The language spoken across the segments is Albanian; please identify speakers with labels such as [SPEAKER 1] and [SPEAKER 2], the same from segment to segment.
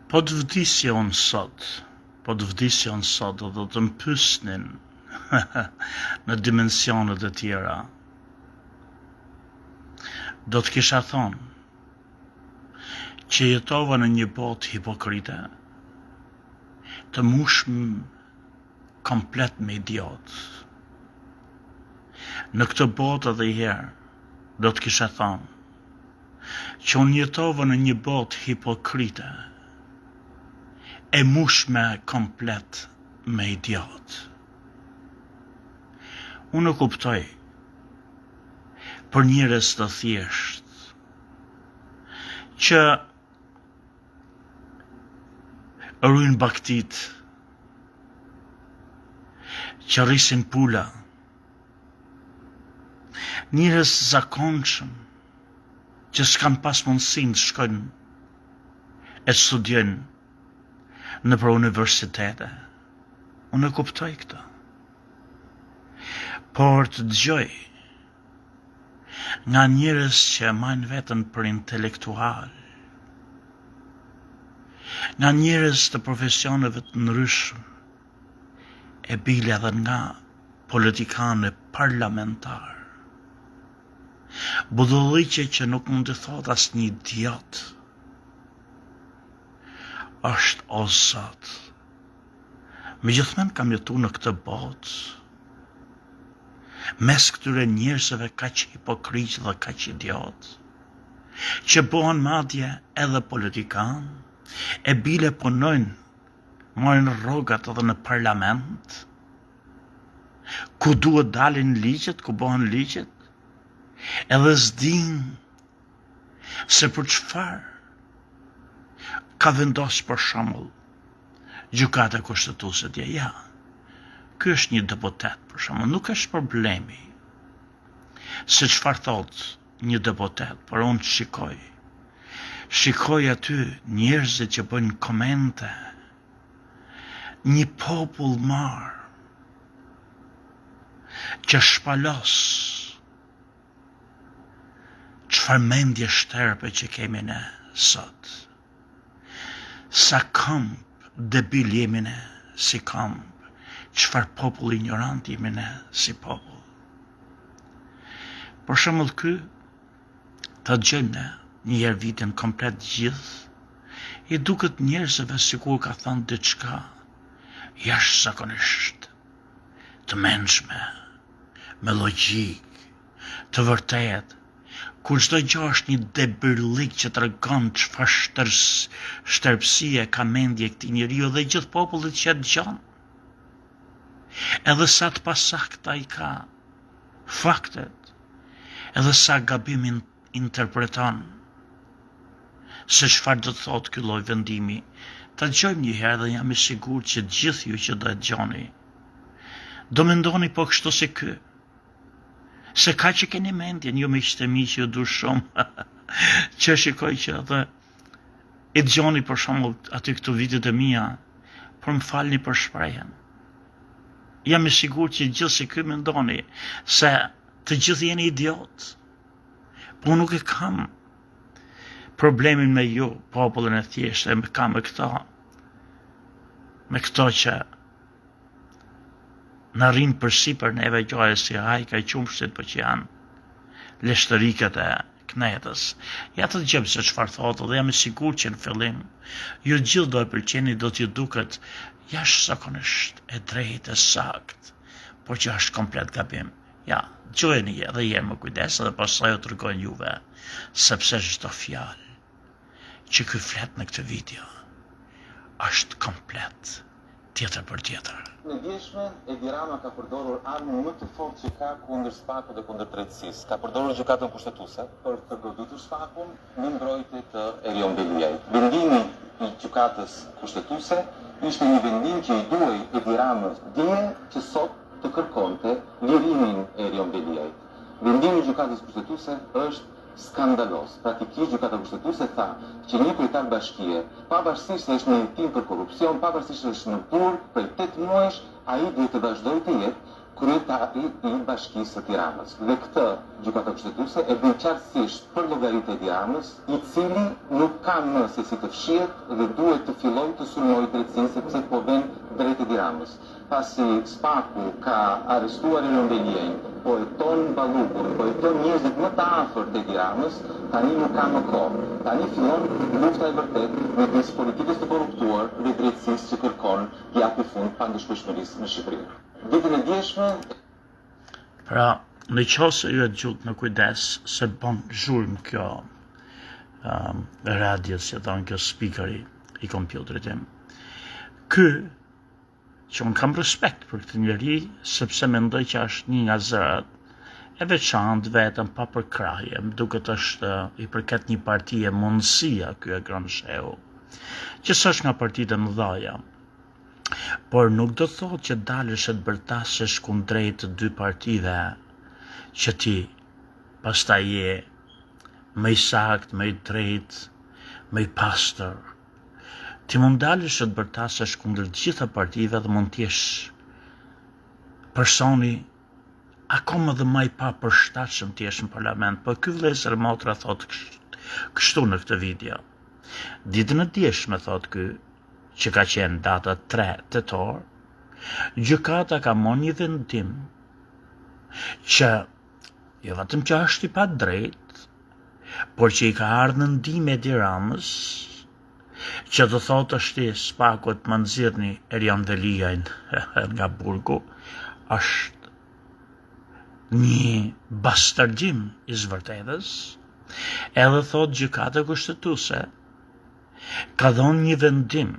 [SPEAKER 1] Po të vdisja unë sot, do të më pysnin në dimensionet e tjera. Do të kisha thonë që jetova në një botë hipokrite, të mushëm komplet me idiot. Në këtë botë edhe i herë, do të kisha thonë që unë jetova në një botë hipokrite, e mushme komplet me idiot. Unë kuptoj për njerëz të thjesht që rrujnë baktit, që rrisin pula, njerëz zakonshëm që s'kan pas mundësin të shkojnë e studiojnë në për universitete. Unë e kuptoj këtë. Por të dëgjoj nga njerëz që majnë veten për intelektual, nga njerëz të profesioneve të ndryshëm, e bile edhe nga politikanë parlamentar, budulliqe që nuk mund të thot as një idiot, është o Zot. Megjithatë kam jetu në këtë botë, mes këtyre njerëzve kaq hipokrit dhe kaq idiot, që bëhen madje edhe politikan, e bile punojnë, marrin rrogat edhe në parlament, ku duhet dalin ligjet, ku bëhen ligjet, edhe s'din se për çfarë ka vendosur për shembull gjykata kushtetuese dje. Ja, ky është një deputet për shembull, nuk është problemi se çfarë thot një deputet, por unë shikoj aty njerëzit që bëjnë komente, një popull marr që shpalos çfarë mendje shterpe që kemi ne sot. Sa kamp debil jemi ne si kamp, çfarë popull ignorant jemi ne si popull. Për shembull ky, ta dëgjojmë ne një herë vitin komplet gjithë, i duket njerëzve sikur ka thënë diçka jashtëzakonisht të mençme, me logjik, të vërtetë, kur çdo gjë është një debirlik që tregon çfarë shtërpësie ka mendje këtij njeriu dhe gjithë popullit që dëgjon. Edhe sa të pasakta i ka faktet, edhe sa gabim interpreton se çfarë do të thotë ky lloj vendimi. Ta dëgjojmë një herë dhe jam i sigurt që gjithë ju që do e dëgjoni, do mendoni po kështu si ky. Se ka që keni mendjen, ju me qëtë mi që ju du shumë, që shikoj që edhe i dëgjoni për shumë aty këtu vitet e mia, për më falni për shprehen. Jam i sigurt që gjithë si ky mendoni, se të gjithë jeni idiot. Po nuk e kam problemin me ju, popullin e thjeshtë, e kam me këto që në rrinë përsipër neve gjoje si hajka i qumshtit për që janë leshtëriket e knetës. Ja të gjëmë se çfarë thotë dhe jam i sigurt që në fillim ju gjithë do e pëlqeni, do t'ju duket jashtëzakonisht e drejtë e sakt, por që është komplet gabim. Ja, gjojeni edhe herë më kujdes dhe pastaj u tregojnë juve, sepse çdo fjalë që ky flet në këtë video është komplet tjetër për tjetër.
[SPEAKER 2] Në vjeshme, Edi Rama ka përdorur armën më të fortë që ka kundër SPAK-ut dhe kundër drejtësisë. Ka përdorur gjykatën kushtetuese për të goditur SPAK-un në mbrojtje të Erion Beliajit. Vendimi i gjykatës kushtetuese ishte një vendim që i duhej Edi Ramës dje që sot të kërkonte lirimin e Erion Beliajit. Vendimi i gjykatës kushtetuese është skandalos. Praktikisht gjykata kushtetuese tha që një kryetar bashkie, pavarësisht se është në hetim për korrupsion, pavarësisht se është në burg për 8 muajsh, ai duhet të vazhdojë të jetë kryetari I Bashkisë së Tiranës. Dhe këtë gjykata kushtetuese e bën qartësisht për llogaritë e Tiranës, I cili nuk ka më se si të fshihet dhe duhet të fillojë të sulmojë drejtësinë sepse po vjen drejt e Tiranës. Pasi Spaku ka arrestuar Erion Beliajn, po e ton Ballukun, po e ton njerëzit më të afërt të Tiranës, tani nuk ka më kohë. Tani fillon lufta e vërtetë midis politikës të korruptuar dhe drejtësisë që kërkon të japë fund pandishkueshmërisë në Shqipëri. Ditën e djeshme,
[SPEAKER 1] pra, në qoftë ju e gjutë në kujdes se bën zhurmë kjo radio, si thonë kjo speakeri I kompjuterit tim. Që unë kam respekt për këtë njeri, sepse mendoj që është një nga zërat e veçantë vetëm pa përkrahje, duket është I përket një partie mundësia ky e Gramsheu, që s'është nga partitë e mëdha, por nuk do thotë që dalësh e të bërtasësh kundrejt të dy partive, që ti pastaj je më I sakt, më I drejt, më I pastër. Ti mund dalësh e të bërtasësh kundër të gjitha partive dhe mund t'jesh personi akoma dhe më I papërshtatshëm t'jesh në parlament, po ky vëllezër motra thot kështu në këtë video. Ditën e djeshme thot ky, që ka qenë data 3 tetor, gjykata ka marrë një vendim që jo vetëm që është I padrejt, por që I ka ardhur në ndihmë Edi Ramës, që do thotë është I Spaku të më nxirrni Erion Beliajn nga burgu, është një bastardim I zvërtetës, edhe thotë gjykata kushtetuese ka dhënë një vendim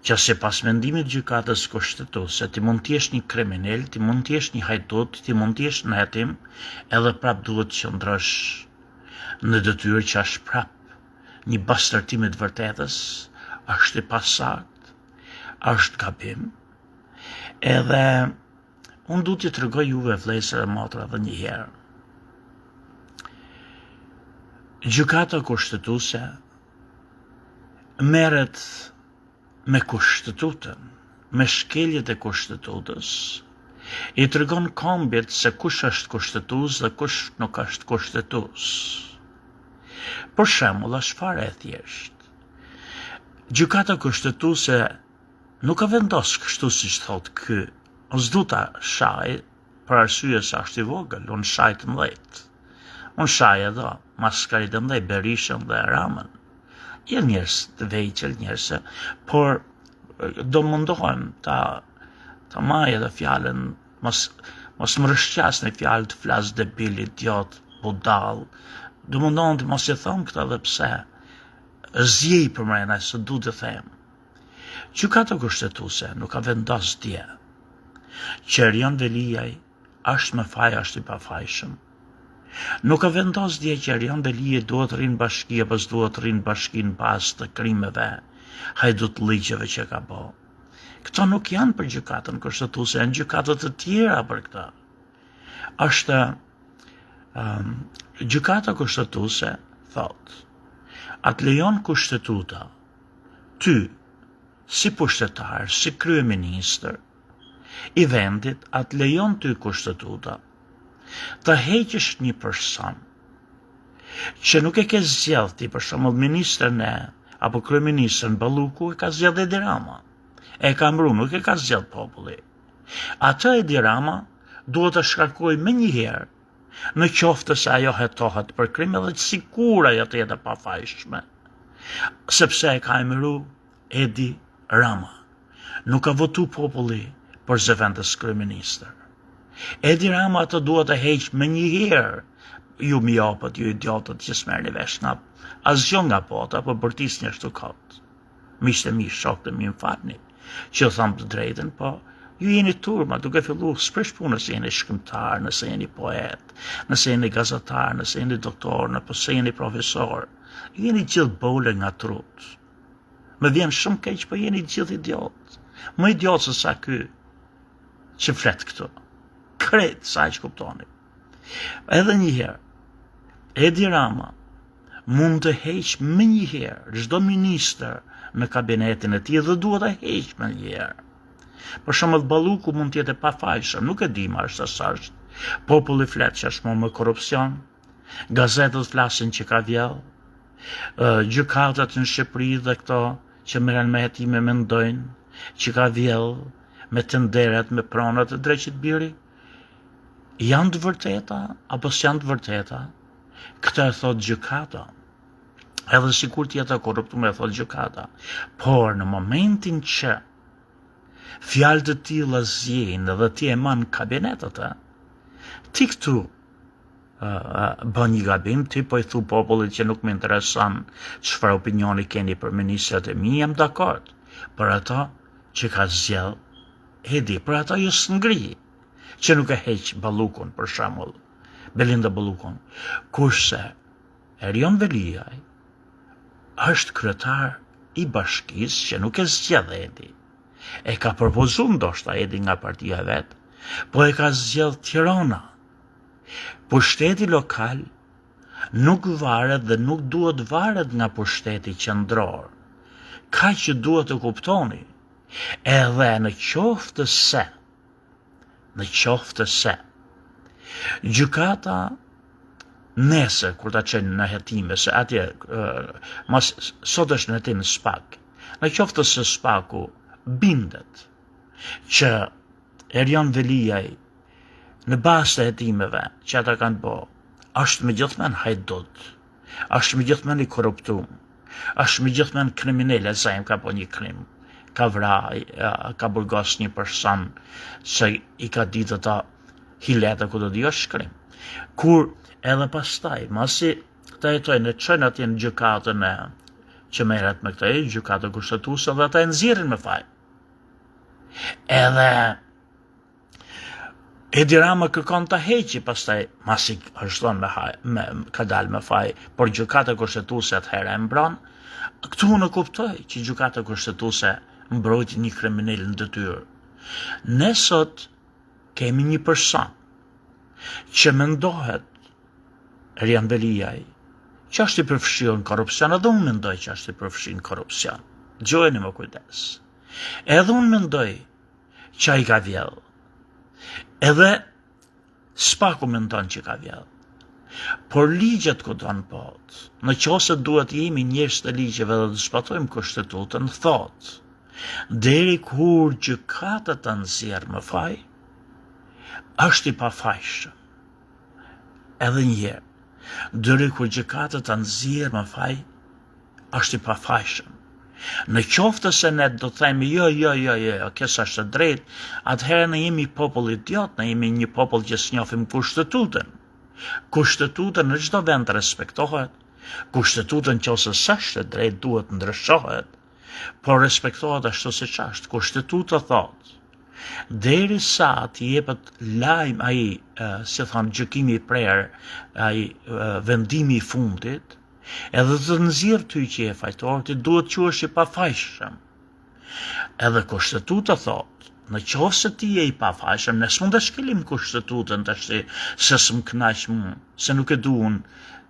[SPEAKER 1] që sipas mendimit gjykatës kushtetuese ti mund t'jesh një kriminal, ti mund t'jesh një hajdut, ti mund t'jesh në hetim, edhe prap duhet të qëndrosh në detyrë që është prap një bastërtim I të vërtetës, është I pasakt, është gabim, edhe unë du t'ju tregoj juve vëllezër e motra edhe një herë. Gjykata kushtetuese merret me kushtetutën, me shkeljet e kushtetutës, I tregon kombit se kush është kushtetues dhe kush nuk është kushtetues. Për shembull, është fare e thjeshtë. Gjykata kushtetuese nuk ka vendosur kështu siç thotë ky. Unë s'du ta shaj për arsye se është I vogël, unë shaj të mëdhejt. Unë shaj edhe Maskarit të mëdhej, Berishën dhe Ramën. Janë njerëz të vegjël, njerëz, por do mundohem ta maj edhe fjalën, mos më rëshqas në fjalë të flas debil, idiot, budall. Do mundohem të mos I them këtë edhe pse zjej për mrena se du të them. Gjykata kushtetuese nuk ka vendosur dje që Erion Beliaj është me faj, është I pafajshëm. Nuk ka vendosur dje që Erion Beliaj duhet të rrinë bashki apo s'duhet të rrinë bashki në bazë të krimeve, hajdutligjeve që ka bë. Këto nuk janë për gjykatën kushtetuese, janë gjykatët të tjera për këtë. Është gjykata kushtetuese thot, atë lejon kushtetuta, ty, si pushtetar, si kryeministër I vendit, atë lejon ty kushtetuta, të heqësh një person që nuk e ke zgjedh ti, për shembull ministrin apo kryeministrin Balluku e ka zgjedh Edi Rama. E ka mbru, nuk e ka zgjedh populli. Atë Edi Rama duhet të shkarkoj me njëherë, në qoftë se ajo hetohet për krim edhe që sikur ajo të jetë e pafajshme, sepse e ka emëru Edi Rama. Nuk ka votu populli për zëvendës kryeministër. Edi Rama të duhet të heq me njëherë, ju mjopët, ju idiotët që s'merrni vesh nga asgjë nga bota, po bërtisni ashtu kot. Miqtë e mi, shokët e mi, më falni, që tham të drejtën, po ju jeni turma duke fillu s'prish punë nëse jeni shkrimtar, nëse jeni poet, nëse jeni gazetar, nëse jeni doktor, nëse jeni profesor. Ju jeni gjithë bole nga trut. Më vjen shumë keq, po jeni gjithë idiot. Më idiot se sa ky që flet këtu. Kret sa që kuptoni. Edhe një herë, Edi Rama mund të heq më një herë çdo ministër në kabinetin e tij dhe duhet ta heq më një herë. Për shembull Balluku mund të jetë e pafajshëm, nuk e di më është sa është. Populli flet tashmë me korrupsion, gazetat flasin që ka vjell, gjykatat në Shqipëri dhe këto që merren me hetime mendojnë që ka vjell me tenderet, me pronat e Dreqit Biri. Janë të vërteta apo s'janë të vërteta? Këtë e thot gjykata. Edhe sikur të jetë korruptuar, e thot gjykata. Por në momentin që fjalë të tilla zjejnë dhe ti e man kabinetet, ti këtu bën një gabim, ti po i thu popullit që nuk më intereson çfarë opinioni keni për ministrat e mi, jam dakord. Për ato që ka zgjell, Edi, për ato ju s'ngri, që nuk e heq Ballukun, për shembull, Belinda Ballukun. Kurse Erion Veliaj është kryetar i bashkisë që nuk e zgjedh Edi. E ka propozuar ndoshta Edi nga partia e vet, po e ka zgjedh Tirana. Pushteti lokal nuk varet dhe nuk duhet varet nga pushteti qendror. Ka që duhet të kuptoni, edhe në qoftë se gjykata nesër kur ta çojnë në hetime, se atje sot është në hetim SPAK. Në qoftë se SPAK-u bindet që Erion Veliaj në bazë të hetimeve që ata kanë bë, është megjithmonë hajdut, është megjithmonë i korruptuar, është megjithmonë kriminal, sa im ka po një krim, ka ka burgos një person që i ka ditë ata hileta ku do t'i është krim. Kur edhe pastaj, masi këta jetojnë e çojnë atje në gjykatën që merret me këtë, gjykatë kushtetuese, dhe ata e nxjerrin me faj. Edhe Edi Rama kërkon ta heqi, pastaj masi është ka dalë me faj, por gjykata kushtetuese atëherë e mbron. Këtu unë kuptoj që gjykata kushtetuese mbrojti një kriminal në detyrë. Ne sot kemi një person që mendohet Erion Veliaj që është i përfshirë në korrupsion, edhe unë mendoj që është i përfshirë në korrupsion. Dëgjojeni më kujdes. Edhe unë mendoj që ai ka vjell. Edhe SPAK-u mendon që ka vjell. Por ligjet ku do në pot, në qose duhet jemi njerëz të ligjeve dhe të zbatojmë kushtetutën, thot, deri kur gjykata të nxjerr më faj, është i pafajshëm. Edhe njëherë, deri kur gjykata të nxjerr më faj, është i pafajshëm. Në qoftë se ne do të themi jo, kjo është e drejtë, atëherë ne jemi popull idiot, ne jemi një popull që s'njohim kushtetutën. Kushtetutën në çdo vend respektohet, kushtetutën nëse s'është e drejtë duhet ndryshohet, por respektohet ashtu siç është. Kushtetuta thot, derisa të jepet lajm ai, si thon, gjykimi i prerë, ai vendimi i fundit, edhe të nxjerr ty që je fajtor, ti duhet quhesh i pafajshëm. Edhe kushtetuta thot, në qoftë se ti je i pafajshëm, ne s'mund të shkelim kushtetutën tash se s'm kënaq mua, se nuk e duan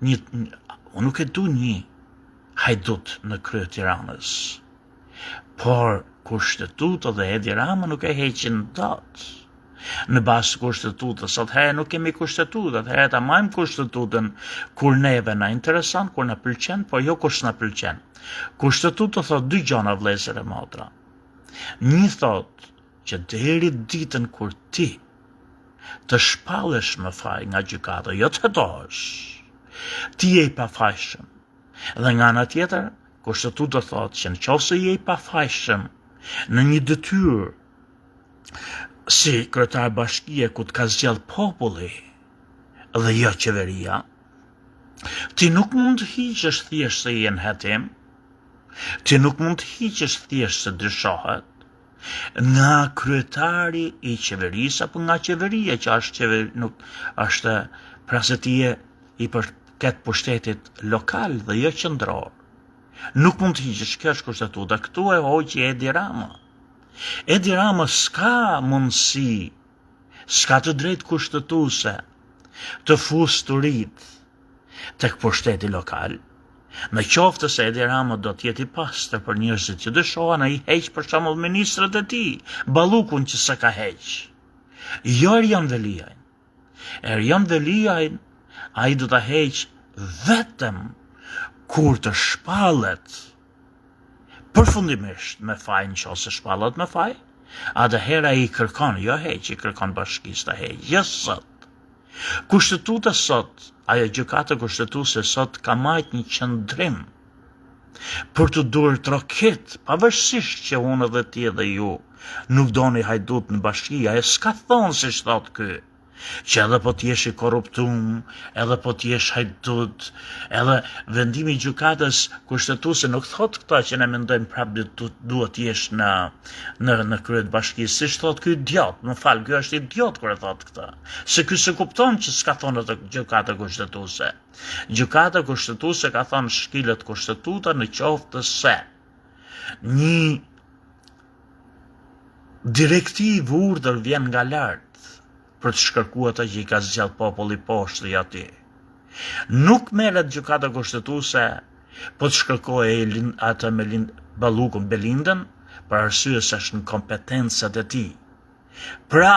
[SPEAKER 1] unë nuk e du një hajdut në krye Tiranës. Por kushtetuta dhe Edi Rama nuk e heqin dot. Në bazë të kushtetutës, atëherë nuk kemi kushtetutë, atëherë ta marrim kushtetutën kur neve na intereson, kur na pëlqen, por jo kur s'na pëlqen. Kushtetuta thot dy gjëra, vëllezër e motra. Një thot që deri ditën kur ti të shpallesh më faj nga gjykata, jo të hetohesh, ti je i pafajshëm. Dhe nga ana tjetër, kushtetuta thot që nëse je i pafajshëm në një detyrë si kryetar bashkie ku të ka zgjell populli dhe jo qeveria, ti nuk mund të hiqesh thjesht se je në hetim, ti nuk mund të hiqesh thjesht se dyshohet nga kryetari i qeverisë apo nga qeveria që është pra se ti je i përket pushtetit lokal dhe jo qendror. Nuk mund të hiqesh, kjo është kushtetuta. Këtu e hoqi Edi Rama. Edi Rama s'ka mundësi, s'ka të drejtë kushtetuese të fusë të rritë tek pushteti lokal, Në qoftë se Edi Rama do t'jeti pastër për njerëzit që dëshohen, ai heq për shembull ministrët e tij, Ballukun që s'e ka heq. Jo Erjon Veliajn. Erjon Veliajn ai do ta heq vetëm kur të shpallet përfundimisht me faj, nëse shpallet me faj, atëherë ai kërkon, jo heq, i kërkon bashkisë ta heq. Jo sot. Kushtetuta sot, ajo gjykata kushtetuese sot ka marrë një qëndrim për të duar troket, pavarësisht që unë dhe ti dhe ju nuk doni hajdut në bashki, ajo s'ka thonë se thot ky, që edhe po t'jesh i korruptum, edhe po t'jesh hajdut, edhe vendimi i gjykatës kushtetuese nuk thot këta që ne mendojmë prapë duhet t'jesh në krye të bashkisë, siç thot ky idiot, më fal, ky është idiot kur e thot këtë. Se ky se kupton që s'ka thonë atë gjykata kushtetuese. Gjykata kushtetuese ka thonë shkilet kushtetuta në qoftë se një direktiv urdhër vjen nga lart për të shkërkuar atë që i ka zgjidhur populli poshtë aty. Nuk merret gjykata kushtetuese po të shkërkojë atë me Ballukun Belindën për arsye se është në kompetencat e tij. Pra,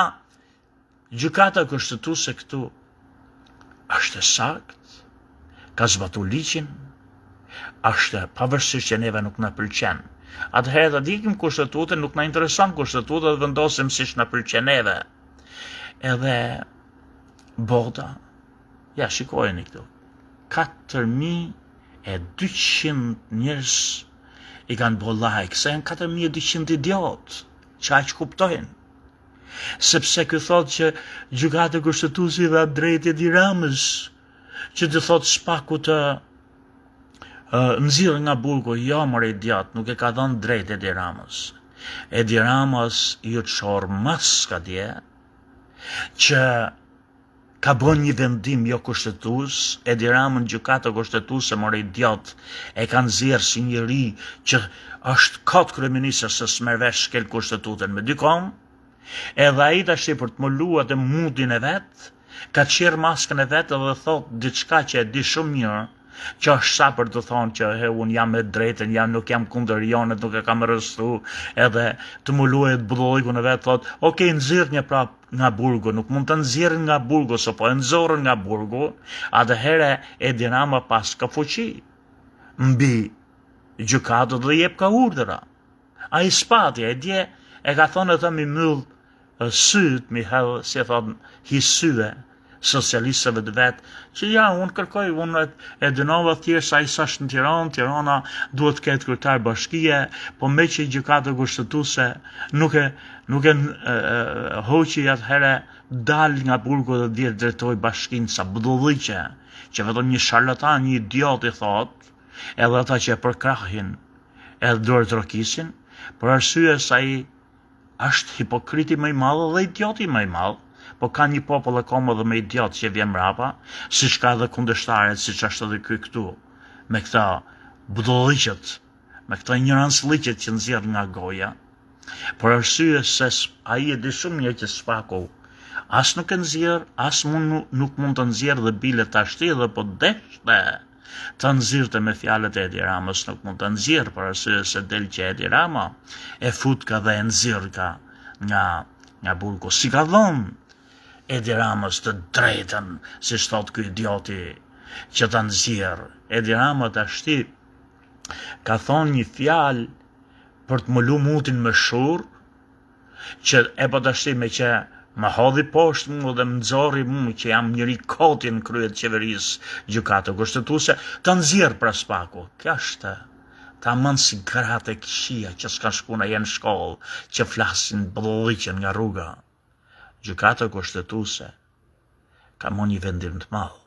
[SPEAKER 1] gjykata kushtetuese këtu është e saktë, ka zbatuar ligjin, është pavarësisht që neve nuk na pëlqen. Atëherë ta dikim kushtetutën, nuk na intereson kushtetuta dhe vendosim siç na pëlqen neve. Edhe bota, ja shikojeni këtu, 4200 njerëz i kanë bo like, se janë 4200 idiot, që aq kuptojnë. Sepse ky thot që gjykata kushtetuese dha drejt Edi Ramës, që të thot Spaku të nxirr nga burgu, jo more idiot, nuk e ka dhënë drejt Edi Ramës. Edi Ramës ju çor maska dje, që ka bën një vendim jo kushtetues, Edi Ramën gjykata kushtetuese more idiot e ka nxjerrë si njëri që është kot kryeministër se s'merr vesh shkel kushtetutën me dy kom, edhe ai tash për të moluar të mundin e vet, ka qirr maskën e vet dhe thot diçka që e di shumë mirë, që është sa për të thonë që unë jam me drejtën, nuk jam kundër jonet, nuk e kam rrëstu, edhe të muluhet budollikun e vetë, thot, okej, nxirr një prap nga burgu, nuk mund të nxirr nga burgu, se po e nxorën nga burgu, atëherë Edi Rama pas ka fuqi mbi gjykatën dhe jep ka urdhra. Ai spati, e dje e ka thonë atë mi myll syt, mi hell, si e thot, hisye socialistëve të vetë, që ja, unë kërkoj, unë e dënova thjesht sa i është në Tiranë, Tirana duhet të ketë kryetar bashkie, po me që i gjykata kushtetuese nuk e hoqi atëherë dal nga burgu dhe dje drejtoi bashkinë sa budolliqe, që vetëm një sharlatan, një idiot i thot, edhe ata që e përkrahin edhe dorë trokisin, për arsye se ai është hipokriti më i madh dhe idioti më i madh. Po ka një popull akoma dhe me idiot që vjen mrapa, siç ka edhe kundërshtaret, siç është edhe ky këtu, me këta budolliqet, me këta ignorancëliqet që nxjerr nga goja, për arsye se ai e di shumë mirë që Spaku as nuk e nxjerr, as nuk mund të nxjerr dhe bile tashti dhe po deshte të nxirrte me fjalët e Edi Ramës, nuk mund të nxjerr për arsye se del që Edi Rama e fut ka dhe e nxjerr ka nga burgu, si ka dhënë Edi Ramës të drejtën, si thot ky idioti që ta nxjerr. Edi Rama tashti ka thonë një fjalë për të mulu mutin me shurr, që e po tashti me që më hodhi poshtë mu dhe më nxorri mu që jam njëri koti në krye të qeverisë gjykata kushtetuese, ta nxjerr pra Spaku. Kjo është ta mënë si gratë e këshia që s'ka shkuna jenë shkollë, që flasin budolliqen nga rruga. Gjykata kushtetuese ka mon një vendim të madh.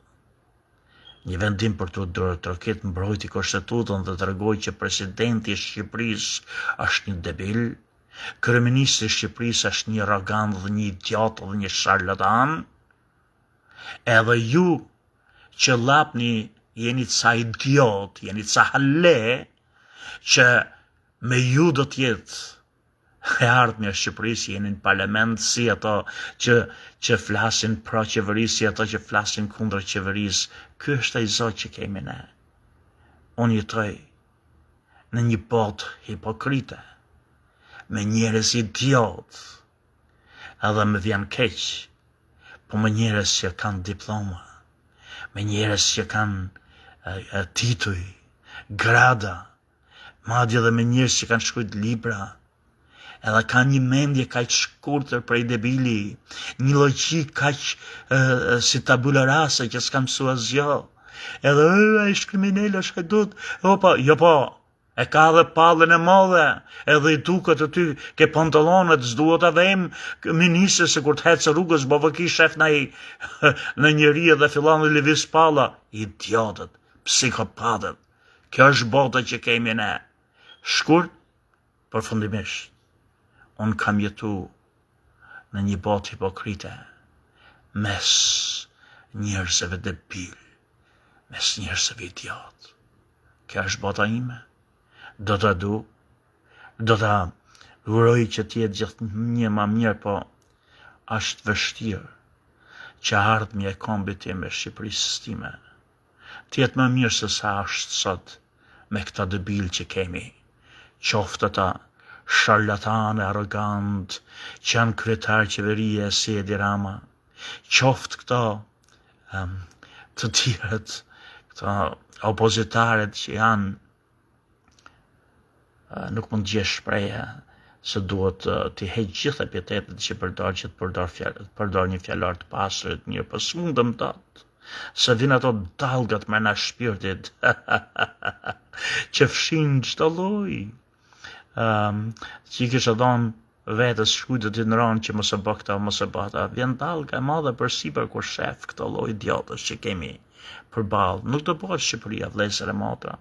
[SPEAKER 1] Një vendim për të troket mbrojti kushtetutën dhe tregoj që presidenti i Shqipërisë është një debil, kryeministri i Shqipërisë është një arrogant dhe një idiot dhe një sharlatan, edhe ju që lapni jeni ca idiot, jeni ca hale, që me ju do t'jetë e ardhmja e Shqipërisë, jeni në parlament si ato që flasin pro qeverisë, si ato që flasin kundër qeverisë. Ky është ai Zot që kemi ne. Unë jetoj në një botë hipokrite, me njerëz idiot, edhe më vjen keq, po me njerëz që kanë diploma, me njerëz që kanë tituj, grada, madje edhe me njerëz që kanë shkruajtur libra, edhe kanë një mendje kaq shkurtër prej debili, një logjik kaq si tabula rasa që s'ka mësuar asgjë. Edhe ai është kriminal, është hajdut. Jo po, e ka dhe pallën e madhe, edhe i duket aty ke pantalonet, s'duhet edhe im ministre se kur të hecë rrugës, bovëki shef në njëri edhe fillon të lëviz palla. Idiotët, psikopatët, kjo është bota që kemi ne. Shkurt, përfundimisht, unë kam jetu në një botë hipokrite, mes njerëzve debil, mes njerëzve idiot. Kjo është bota ime. Do ta du, do ta uroj që t'jetë gjithë një ma mirë, po është vështirë që ardhmja e kombit tim e Shqipërisë time t'jetë më mirë se sa është sot me këta debil që kemi, qoftë ata sharlatan e arrogant që janë kryetar qeverie si Edi Rama, qoftë këto të tjerët, këto opozitaret që janë, nuk mund të gjesh shpreha se duhet t'i heq gjitha epitetet që përdor një fjalor të pastër, mirë, po s'mundem dot, se vin ato dallgat mrena shpirtit që fshin çdo lloj. Që i kisha thonë vetës shkujtët i nëronë që mos e bë këta, mos e bë ata, vjen dallga e madhe përsipër kur shef këto lloj idiotësh që kemi përballë. Nuk do bëhet Shqipëria, vëllezër e motra.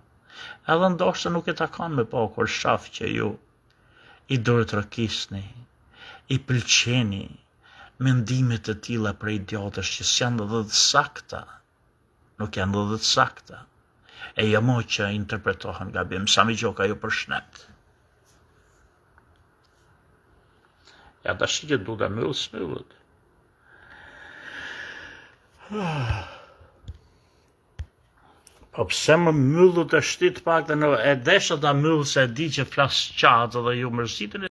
[SPEAKER 1] Edhe ndoshta nuk e takon me po kur shoh që ju i dorëtrokisni, i pëlqeni mendimet e tilla për idiotësh që s'janë edhe të sakta, nuk janë edhe të sakta, e jo mo që interpretohen gabim. Sami Gjoka ju përshnet. Ja tash që du të myllë smyllët. Po pse më myllët e shtit pak dhe e desha ta myllë se e di që flas qatë dhe ju mërzitën